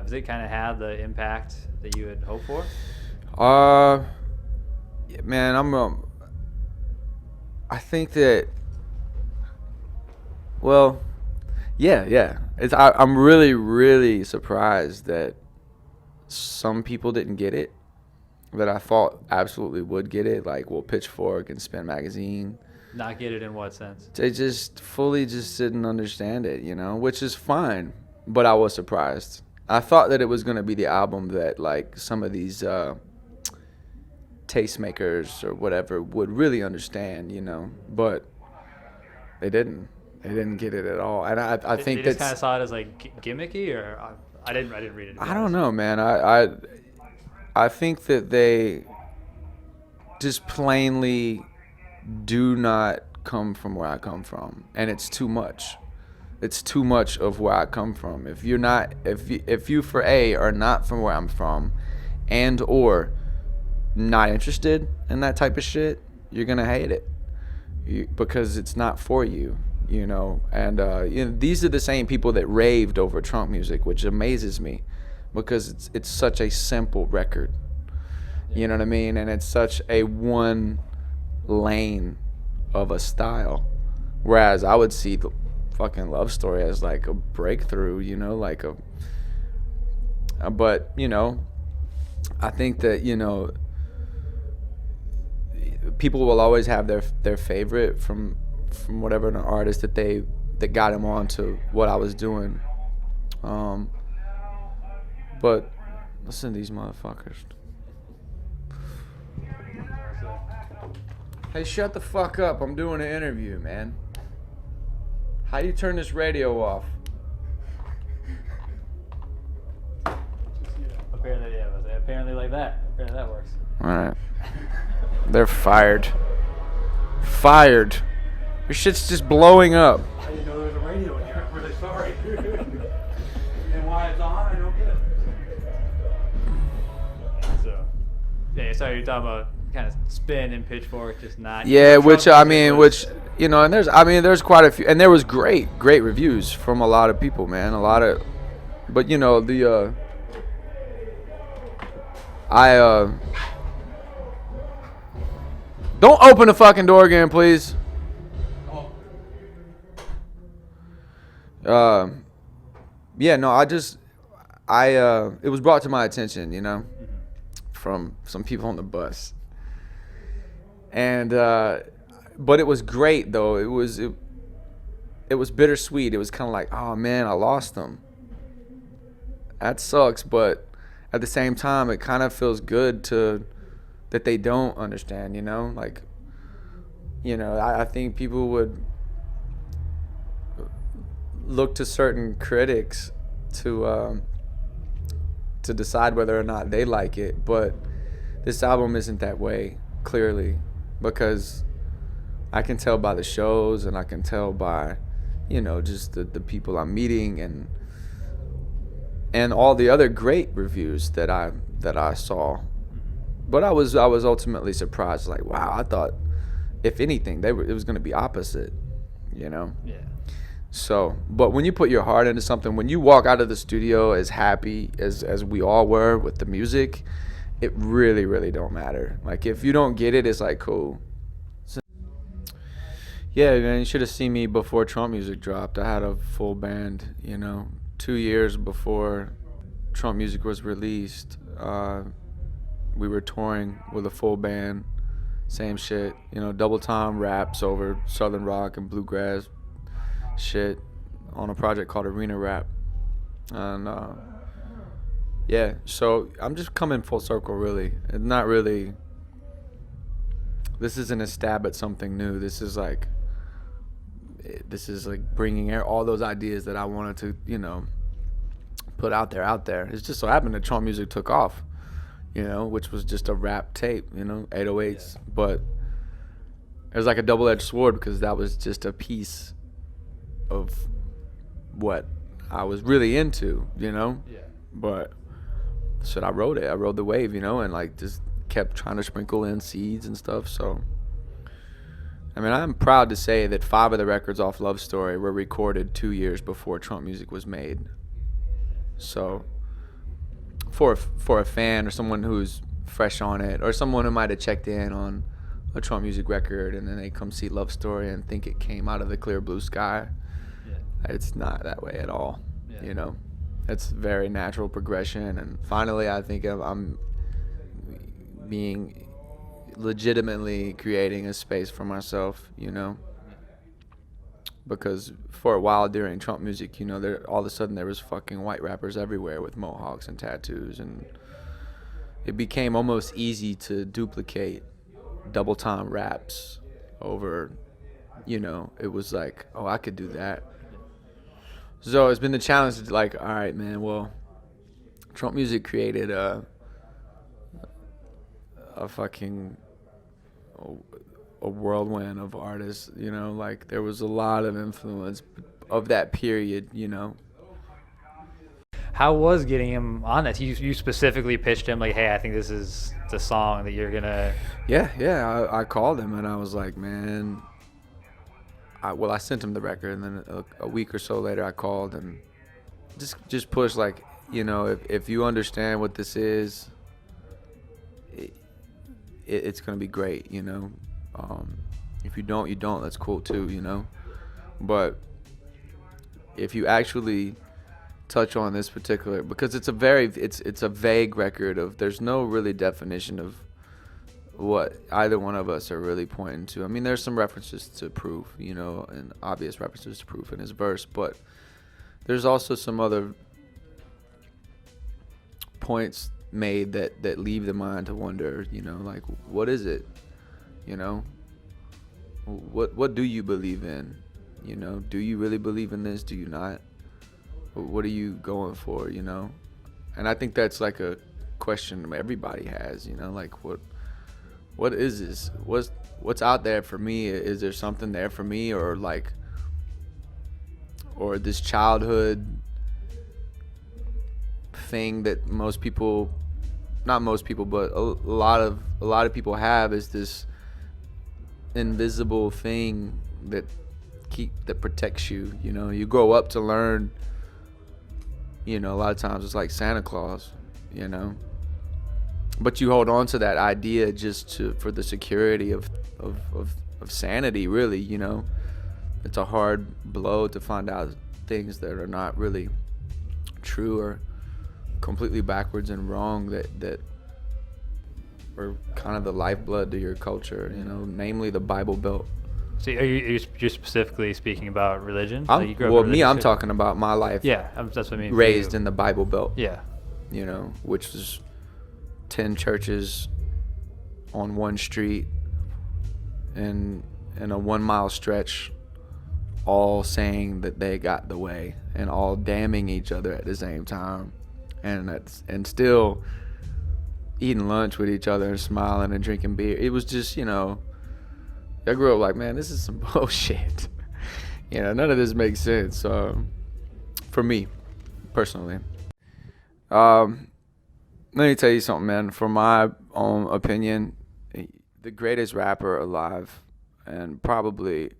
Does it kind of have the impact that you had hoped for? Yeah, man, I think that, well, yeah. I'm really, really surprised that some people didn't get it that I thought absolutely would get it, like, well, Pitchfork and Spin Magazine. Not get it in what sense? They just fully just didn't understand it, which is fine, but I was surprised. I thought that it was going to be the album that, like, some of these tastemakers or whatever would really understand, but they didn't. They didn't get it at all, and I think they just kind of saw it as like gimmicky, or I didn't read it. I don't know, man. I think that they just plainly do not come from where I come from, and it's too much. It's too much of where I come from. If you for A are not from where I'm from, and or not interested in that type of shit, you're gonna hate it because it's not for you. And these are the same people that raved over Trunk Muzik, which amazes me because it's such a simple record. You know what I mean? And it's such a one lane of a style. Whereas I would see the fucking Love Story as like a breakthrough, but I think that, people will always have their favorite from whatever an artist that got him on to what I was doing. But listen to these motherfuckers. Hey, shut the fuck up. I'm doing an interview, man. How do you turn this radio off? Apparently like that. Apparently that works. Alright. They're fired. Fired. Your shit's just blowing up. I didn't know there was a radio in here. I'm really sorry. And why it's on, I don't get it. So, yeah, sorry, you're talking about kind of Spin and Pitchfork, just not. Yeah, and there's quite a few, and there was great reviews from a lot of people, man. But don't open the fucking door again, please. It was brought to my attention, from some people on the bus. And, but it was great though. It was bittersweet. It was kind of like, oh man, I lost them. That sucks. But at the same time, it kind of feels good that they don't understand, I think people would look to certain critics to decide whether or not they like it, but this album isn't that way, clearly, because I can tell by the shows and I can tell by just the people I'm meeting and all the other great reviews that I saw. But I was ultimately surprised, like, wow, I thought if anything it was going to be opposite, Yeah. So, but when you put your heart into something, when you walk out of the studio as happy as we all were with the music, it really, really don't matter. Like, if you don't get it, it's like, cool. So, yeah, man, you should have seen me before Trunk Muzik dropped. I had a full band, 2 years before Trunk Muzik was released. We were touring with a full band, same shit, double time raps over Southern rock and bluegrass shit on a project called Arena Rap. And yeah, so I'm just coming full circle, really. It's not really, this isn't a stab at something new. This is like bringing all those ideas that I wanted to put out there. It's just so happened that Trunk Muzik took off, which was just a rap tape, 808s. Yeah. But it was like a double-edged sword because that was just a piece of what I was really into, Yeah. But shit, I rode the wave, and like just kept trying to sprinkle in seeds and stuff. So I mean, I'm proud to say that 5 of the records off Love Story were recorded 2 years before Trunk Muzik was made. So for a fan or someone who's fresh on it, or someone who might have checked in on a Trunk Muzik record and then they come see Love Story and think it came out of the clear blue sky. It's not that way at all. You know, it's very natural progression, and finally I think I'm being legitimately creating a space for myself, you know, because for a while during Trunk Muzik, you know, there all of a sudden there was fucking white rappers everywhere with mohawks and tattoos, and it became almost easy to duplicate double time raps over, you know, it was like, oh, I could do that. So it's been the challenge to like, all right, man, well, Trunk Muzik created a fucking a whirlwind of artists, you know, like there was a lot of influence of that period, you know. How was getting him on that? You specifically pitched him like, hey, I think this is the song that you're gonna. Yeah. I called him and I was like, man. I sent him the record, and then a week or so later I called and just pushed, like, you know, if you understand what this is, it's gonna be great, you know. If you don't, you don't. That's cool too, you know. But if you actually touch on this particular, because it's a vague record of, there's no really definition of what either one of us are really pointing to. I mean, there's some references to proof, you know, and obvious references to proof in his verse, but there's also some other points made that leave the mind to wonder, you know, like, what is it? You know, what do you believe in? You know, do you really believe in this? Do you not? What are you going for, you know? And I think that's like a question everybody has, you know, like, what is this? What's out there for me? Is there something there for me, or like, or this childhood thing that most people, not most people, but a lot of people have, is this invisible thing that protects you. You know, you grow up to learn. You know, a lot of times it's like Santa Claus. You know. But you hold on to that idea just for the security of sanity, really, you know. It's a hard blow to find out things that are not really true or completely backwards and wrong that are kind of the lifeblood to your culture, you know, namely the Bible Belt. So are you're specifically speaking about religion? I'm talking about my life. Yeah, that's what I mean. Raised in the Bible Belt. Yeah. You know, which is 10 churches on one street in a 1 mile stretch, all saying that they got the way and all damning each other at the same time, and still eating lunch with each other and smiling and drinking beer. It was just, you know, I grew up like, man, this is some bullshit. You know, none of this makes sense for me personally. Let me tell you something, man. From my own opinion, the greatest rapper alive, and probably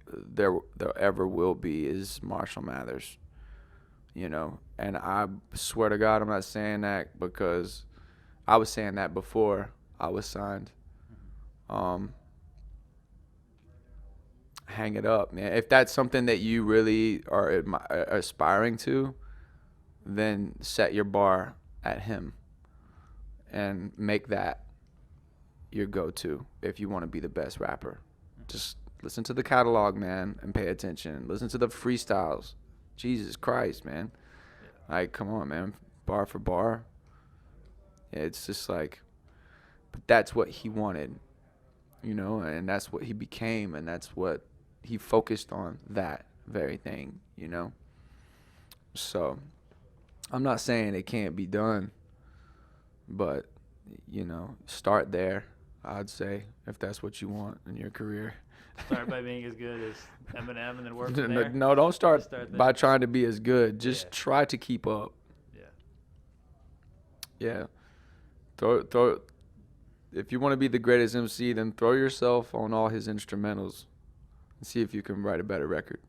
there ever will be, is Marshall Mathers. You know, and I swear to God, I'm not saying that because I was saying that before I was signed. Hang it up, man. If that's something that you really are aspiring to, then set your bar at him. And make that your go-to if you want to be the best rapper. Just listen to the catalog, man, and pay attention. Listen to the freestyles. Jesus Christ, man. Like, come on, man. Bar for bar. It's just like, but that's what he wanted, you know, and that's what he became, and that's what he focused on, that very thing, you know. So I'm not saying it can't be done. But, you know, start there, I'd say, if that's what you want in your career. Start by being as good as Eminem and then work from there? No, don't start by trying to be as good. Just try to keep up. Yeah. Throw. If you want to be the greatest MC, then throw yourself on all his instrumentals and see if you can write a better record.